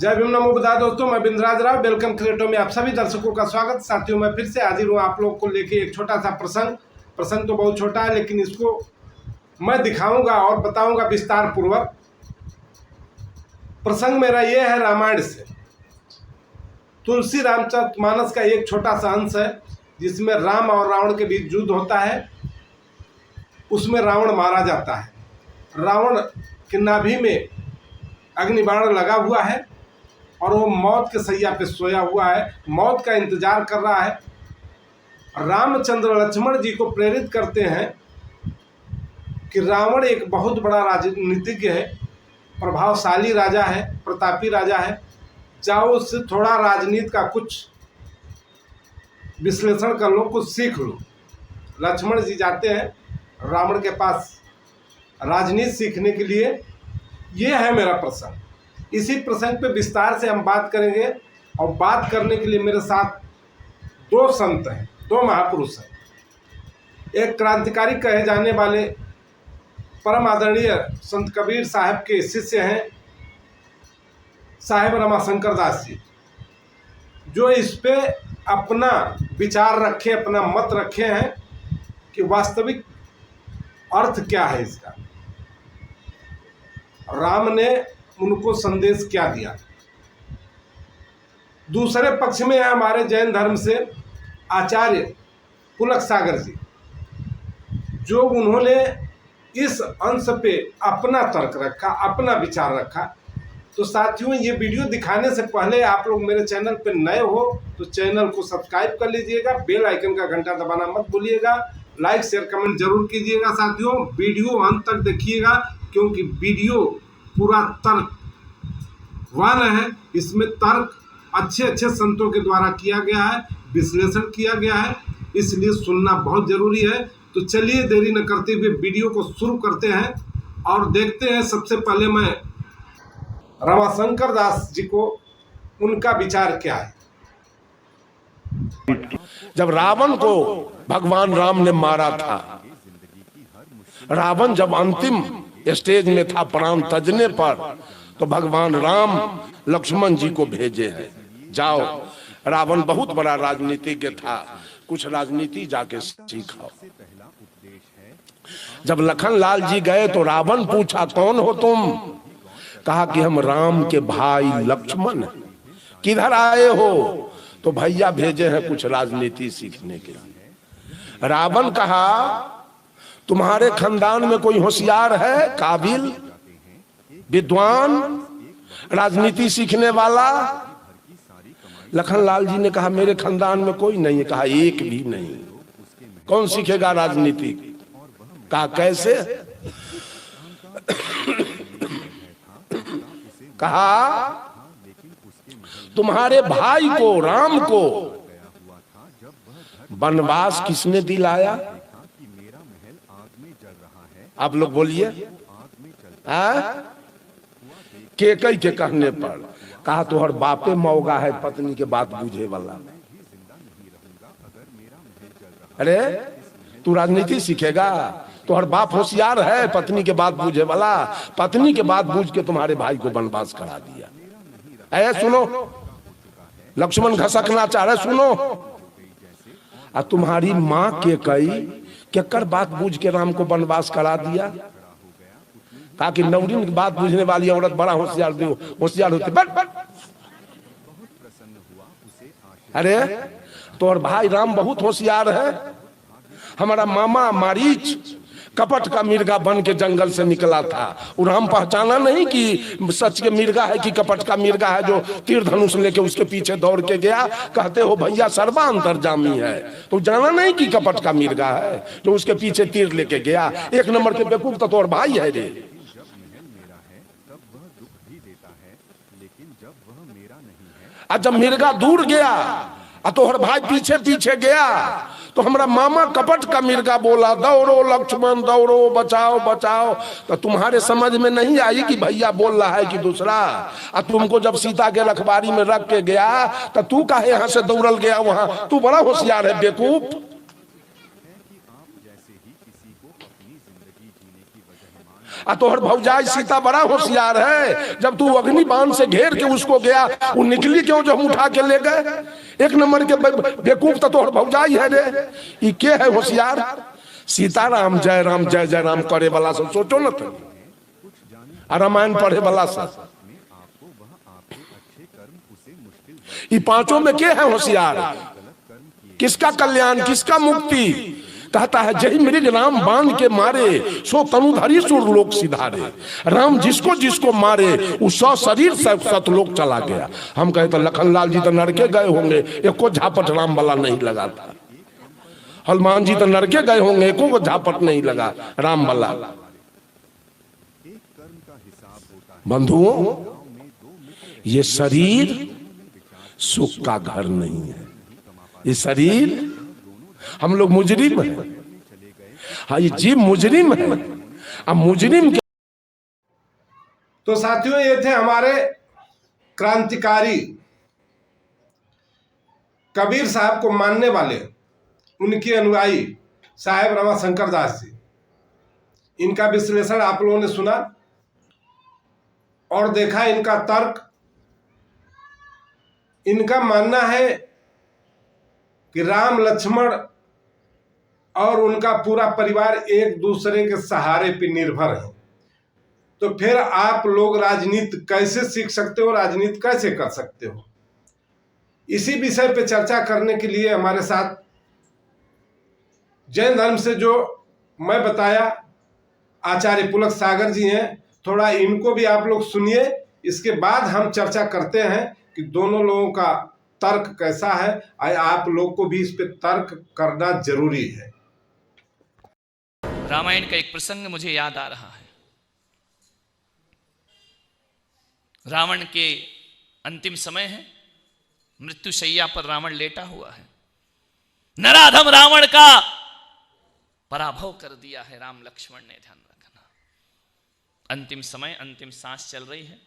जय भीम नमो बुद्धाय दोस्तों, मैं बिंद्राज राव वेलकम क्रिएटो में आप सभी दर्शकों का स्वागत। साथियों, मैं फिर से हाजिर हूँ आप लोग को लेके एक छोटा सा प्रसंग तो बहुत छोटा है, लेकिन इसको मैं दिखाऊंगा और बताऊंगा विस्तार पूर्वक। प्रसंग मेरा ये है रामायण से, तुलसी रामचरितमानस का एक छोटा सा अंश है जिसमें राम और रावण के बीच युद्ध होता है। उसमें रावण मारा जाता है। रावण की नाभि में अग्निबाण लगा हुआ है और वो मौत के शैया पे सोया हुआ है, मौत का इंतजार कर रहा है। रामचंद्र लक्ष्मण जी को प्रेरित करते हैं कि रावण एक बहुत बड़ा राजनीतिज्ञ है, प्रभावशाली राजा है, प्रतापी राजा है, जाओ उससे थोड़ा राजनीति का कुछ विश्लेषण कर लो, कुछ सीख लो। लक्ष्मण जी जाते हैं रावण के पास राजनीति सीखने के लिए। ये है मेरा प्रसंग। इसी प्रसंग पे विस्तार से हम बात करेंगे और बात करने के लिए मेरे साथ दो संत हैं, दो महापुरुष हैं। एक क्रांतिकारी कहे जाने वाले परम आदरणीय संत कबीर साहब के शिष्य हैं साहेब रमाशंकर दास जी, जो इस पे अपना विचार रखे, अपना मत रखे हैं कि वास्तविक अर्थ क्या है इसका, राम ने उनको संदेश क्या दिया। दूसरे पक्ष में है हमारे जैन धर्म से आचार्य पुलक सागर जी, जो उन्होंने इस अंश पे अपना तर्क रखा, अपना विचार रखा। तो साथियों, ये वीडियो दिखाने से पहले आप लोग मेरे चैनल पे नए हो तो चैनल को सब्सक्राइब कर लीजिएगा, बेल आइकन का घंटा दबाना मत भूलिएगा, लाइक शेयर कमेंट जरूर कीजिएगा। साथियों, वीडियो अंत तक देखिएगा क्योंकि वीडियो पूरा तर्कवान है। इसमें तर्क अच्छे संतों के द्वारा किया गया है, विश्लेषण किया गया है, इसलिए सुनना बहुत जरूरी है। तो चलिए देरी न करते हुए वीडियो को शुरू करते हैं और देखते हैं। सबसे पहले मैं रमाशंकर दास जी को उनका विचार क्या है। जब रावण को भगवान राम ने मारा था, रावण जब अंतिम स्टेज में था प्राण तजने पर, तो भगवान राम लक्ष्मण जी को भेजे हैं, जाओ, रावण बहुत बड़ा राजनीतिज्ञ था, कुछ राजनीति जाके सीखो। जब लखन लाल जी गए तो रावण पूछा, कौन हो तुम? कहा कि हम राम के भाई लक्ष्मण, किधर आए हो? तो भैया भेजे हैं कुछ राजनीति सीखने के लिए। रावण कहा, तुम्हारे खानदान में कोई होशियार है, काबिल, विद्वान, राजनीति सीखने वाला? लखन लाल जी ने कहा, मेरे खानदान में कोई नहीं है। कहा, एक भी नहीं। कौन सीखेगा राजनीति? कहा, कैसे? कहा, तुम्हारे भाई को राम को वनवास किसने दिलाया? आप लोग बोलिए। केकई के कहने पर कहा, तोहर बापे मौगा है, पत्नी के बात बूझे वाला। अरे तू राजनीति सीखेगा? तोहर बाप होशियार है, पत्नी के बात बूझे वाला, पत्नी के बात बूझ के तुम्हारे भाई को वनवास करा दिया। ऐ सुनो, लक्ष्मण घसकना चाह रहे, सुनो। और तुम्हारी माँ केकई केकर बात बूझ के राम को वनवास करा दिया? कहा कि नवरीन की बात बूझने वाली औरत बड़ा होशियार होती। बट अरे तोहर भाई राम बहुत होशियार है। हमारा मामा मारीच कपट का मिर्गा बन के जंगल से निकला था, और हम पहचाना नहीं कि सच के मिर्गा है कि कपट का मिर्गा है, जो तीर धनुष लेके उसके पीछे दौड़ के गया। कहते हो भैया सर्वा अंतर्जामी है, तो जाना नहीं कि कपट का मिर्गा है जो उसके पीछे तीर लेके गया। एक नंबर के बेवकूफ तो तोर भाई है रे। जब मिर्गा दूर गया तोहर भाई पीछे पीछे गया, तो हमारा मामा कपट का मिर्गा बोला, दौड़ो लक्ष्मण दौड़ो, बचाओ बचाओ। तो तुम्हारे समझ में नहीं आई कि भैया बोल रहा है कि दूसरा? तुमको जब सीता के रखबारी में रख के गया तो तू काहे यहाँ से दौड़ल गया वहां? तू बड़ा होशियार है बेवकूफ। आ तोहर भौजाई सीता बड़ा होशियार है, जब तू अग्नि बाण से घेर के उसको गया, वो निकली क्यों जब उठा के ले गए? एक नंबर के बेवकूफ तो तोहर भौजाई है रे। ये के है होशियार? सीताराम जय राम करे वाला सब सोचो न तो, रामायण पढ़े वाला सब। ये पांचों में के है होशियार? किसका कल्याण, किसका मुक्ति? कहता है जय मृग राम बांध के मारे, सो तनुधरी सुर लोक सिधारे। राम जिसको जिसको मारे वो 100 शरीर से सतलोक चला गया। हम कहे तो लखनलाल जी तो नरके गए होंगे, एको झापट राम वाला नहीं लगा था। हनुमान जी तो नरके गए होंगे, एको को झापट नहीं लगा राम वाला। बंधुओं, ये शरीर सुख का घर नहीं है। ये शरीर, हम लोग मुजरिम हैं। हाँ, ये जीव मुजरिम है। अब मुजरिम के तो साथियों, ये थे हमारे क्रांतिकारी कबीर साहब को मानने वाले, उनके अनुयायी साहेब रमाशंकर दास जी। इनका विश्लेषण आप लोगों ने सुना और देखा, इनका तर्क। इनका मानना है कि राम लक्ष्मण और उनका पूरा परिवार एक दूसरे के सहारे पर निर्भर है। तो फिर आप लोग राजनीति कैसे सीख सकते हो, राजनीति कैसे कर सकते हो? इसी विषय पे चर्चा करने के लिए हमारे साथ जैन धर्म से जो मैं बताया आचार्य पुलक सागर जी हैं। थोड़ा इनको भी आप लोग सुनिए, इसके बाद हम चर्चा करते हैं कि दोनों लोगों का तर्क कैसा है। आप लोग को भी इस पे तर्क करना जरूरी है। रामायण का एक प्रसंग मुझे याद आ रहा है। रावण के अंतिम समय है, मृत्युशैया पर रावण लेटा हुआ है। नराधम रावण का पराभव कर दिया है राम लक्ष्मण ने, ध्यान रखना। अंतिम समय, अंतिम सांस चल रही है।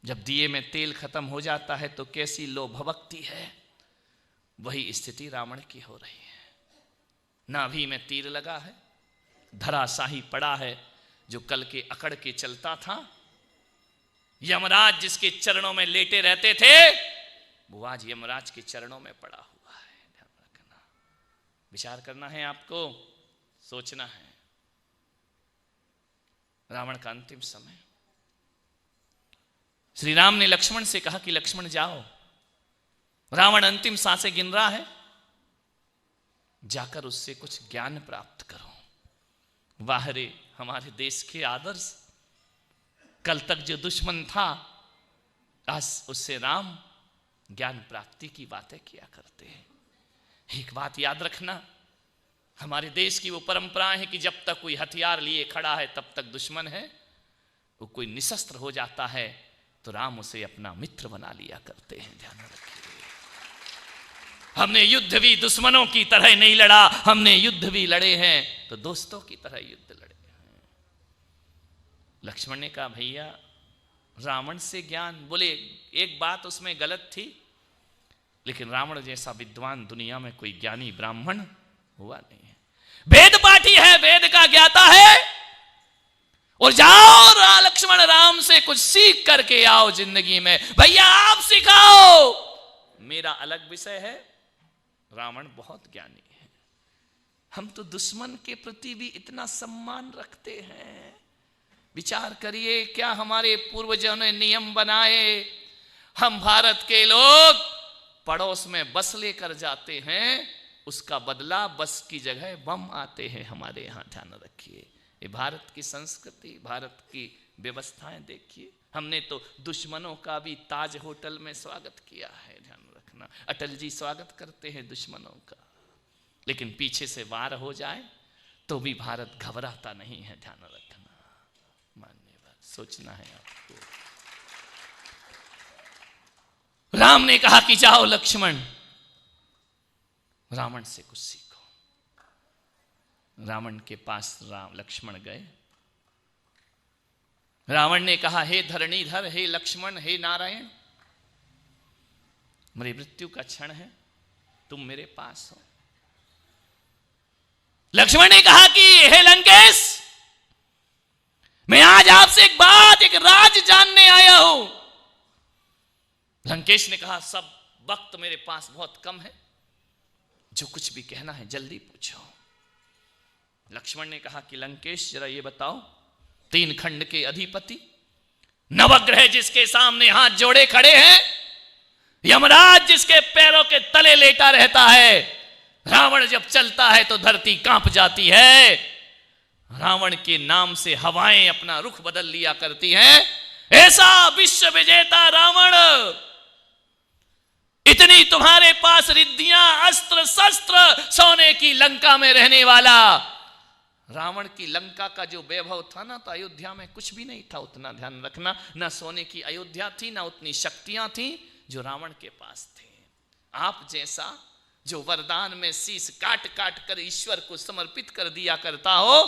जब दिए में तेल खत्म हो जाता है तो कैसी लोभभक्ति है, वही स्थिति रावण की हो रही है। नाभि में तीर लगा है, धराशाही पड़ा है। जो कल के अकड़ के चलता था, यमराज जिसके चरणों में लेटे रहते थे, वो आज यमराज के चरणों में पड़ा हुआ है। ध्यान रखना, विचार करना है आपको, सोचना है। रावण का अंतिम समय। श्री राम ने लक्ष्मण से कहा कि लक्ष्मण जाओ, रावण अंतिम सांसें गिन रहा है, जाकर उससे कुछ ज्ञान प्राप्त करो। वाह रे हमारे देश के आदर्श। कल तक जो दुश्मन था, आज उससे राम ज्ञान प्राप्ति की बातें किया करते हैं। एक बात याद रखना, हमारे देश की वो परंपरा है कि जब तक कोई हथियार लिए खड़ा है तब तक दुश्मन है। वो कोई निशस्त्र हो जाता है तो राम उसे अपना मित्र बना लिया करते हैं। ध्यान रखिए, हमने युद्ध भी दुश्मनों की तरह नहीं लड़ा, हमने युद्ध भी लड़े हैं तो दोस्तों की तरह युद्ध लड़े हैं। लक्ष्मण ने कहा भैया रावण से ज्ञान, बोले एक बात उसमें गलत थी, लेकिन रावण जैसा विद्वान दुनिया में कोई ज्ञानी ब्राह्मण हुआ नहीं है। वेद पाठी है, वेद का ज्ञाता है। और जाओ लक्ष्मण, राम से कुछ सीख करके आओ जिंदगी में। भैया आप सिखाओ, मेरा अलग विषय है। रावण बहुत ज्ञानी है। हम तो दुश्मन के प्रति भी इतना सम्मान रखते हैं। विचार करिए, क्या हमारे पूर्वजों ने नियम बनाए? हम भारत के लोग पड़ोस में बस लेकर जाते हैं, उसका बदला बस की जगह बम आते हैं हमारे यहाँ। ध्यान रखिए, ये भारत की संस्कृति, भारत की व्यवस्थाएं देखिए। हमने तो दुश्मनों का भी ताज होटल में स्वागत किया है। ध्यान रखना, अटल जी स्वागत करते हैं दुश्मनों का, लेकिन पीछे से वार हो जाए तो भी भारत घबराता नहीं है। ध्यान रखना, मान्यवर, सोचना है आपको। राम ने कहा कि जाओ लक्ष्मण, रावण से कुछ सीखो। रावण के पास लक्ष्मण गए। रावण ने कहा हे धरणीधर, हे लक्ष्मण, हे नारायण, मेरी मृत्यु का क्षण है, तुम मेरे पास हो। लक्ष्मण ने कहा कि हे लंकेश, आपसे एक बात, एक राज जानने आया हूं। लंकेश ने कहा, सब वक्त मेरे पास बहुत कम है, जो कुछ भी कहना है जल्दी पूछो। लक्ष्मण ने कहा कि लंकेश जरा ये बताओ, 3 खंड के अधिपति, नवग्रह जिसके सामने हाथ जोड़े खड़े हैं, यमराज जिसके पैरों के तले लेटा रहता है, रावण जब चलता है तो धरती कांप जाती है, रावण के नाम से हवाएं अपना रुख बदल लिया करती हैं, ऐसा विश्व विजेता रावण, इतनी तुम्हारे पास रिद्धियां, अस्त्र शस्त्र, सोने की लंका में रहने वाला रावण की लंका का जो वैभव था ना, तो अयोध्या में कुछ भी नहीं था। उतना ध्यान रखना, ना सोने की अयोध्या थी, ना उतनी शक्तियां थी जो रावण के पास थे। आप जैसा जो वरदान में शीश काट काट कर ईश्वर को समर्पित कर दिया करता हो,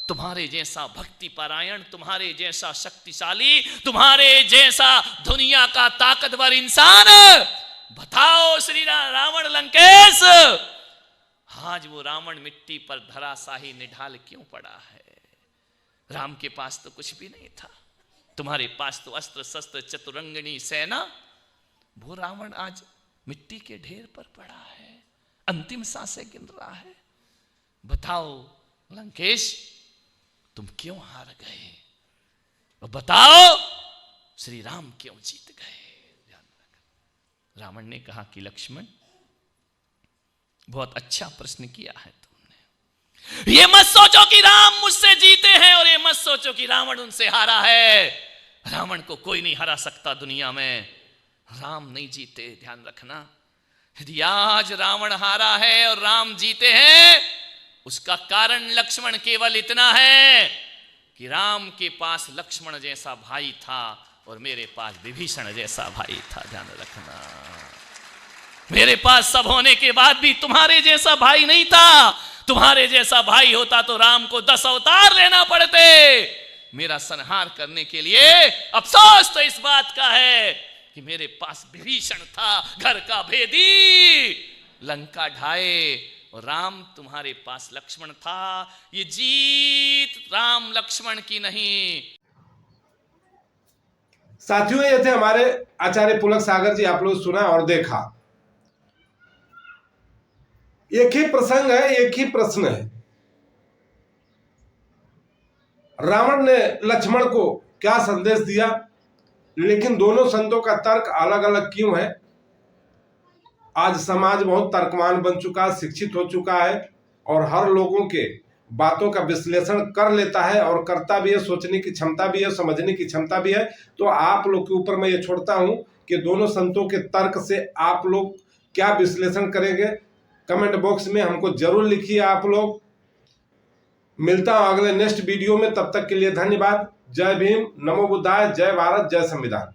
तुम्हारे जैसा भक्ति परायण, तुम्हारे जैसा शक्तिशाली, तुम्हारे जैसा दुनिया का ताकतवर इंसान, बताओ श्री रावण लंकेश, आज वो रावण मिट्टी पर धराशाही निढाल क्यों पड़ा है? राम के पास तो कुछ भी नहीं था, तुम्हारे पास तो अस्त्र शस्त्र, चतुरंगिणी सेना, वो रावण आज मिट्टी के ढेर पर पड़ा है, अंतिम सांसें गिन रहा है। बताओ लंकेश, तुम क्यों हार गए? और बताओ श्री राम क्यों जीत गए? रावण ने कहा कि लक्ष्मण, बहुत अच्छा प्रश्न किया है तुमने। ये मत सोचो कि राम मुझसे जीते हैं, और ये मत सोचो कि रावण उनसे हारा है। रावण को कोई नहीं हरा सकता दुनिया में, राम नहीं जीते, ध्यान रखना। यदि आज रावण हारा है और राम जीते हैं, उसका कारण लक्ष्मण केवल इतना है कि राम के पास लक्ष्मण जैसा भाई था और मेरे पास विभीषण जैसा भाई था। ध्यान रखना, मेरे पास सब होने के बाद भी तुम्हारे जैसा भाई नहीं था। तुम्हारे जैसा भाई होता तो राम को 10 अवतार लेना पड़ते मेरा संहार करने के लिए। अफसोस तो इस बात का है कि मेरे पास विभीषण था, घर का भेदी, लंका ढाए, और राम तुम्हारे पास लक्ष्मण था। ये जीत राम लक्ष्मण की नहीं। साथियों, ये थे हमारे आचार्य पुलक सागर जी। आप लोग सुना और देखा, एक ही प्रसंग है, एक ही प्रश्न है। रावण ने लक्ष्मण को क्या संदेश दिया, लेकिन दोनों संतों का तर्क अलग अलग क्यों है? आज समाज बहुत तर्कवान बन चुका है, शिक्षित हो चुका है, और हर लोगों के बातों का विश्लेषण कर लेता है, और करता भी है, सोचने की क्षमता भी है, समझने की क्षमता भी है। तो आप लोग के ऊपर मैं ये छोड़ता हूं कि दोनों संतों के तर्क से आप लोग क्या विश्लेषण करेंगे, कमेंट बॉक्स में हमको जरूर लिखिए आप लोग। मिलता हूं अगले नेक्स्ट वीडियो में, तब तक के लिए धन्यवाद। जय भीम, नमो बुद्धाय, जय भारत, जय संविधान।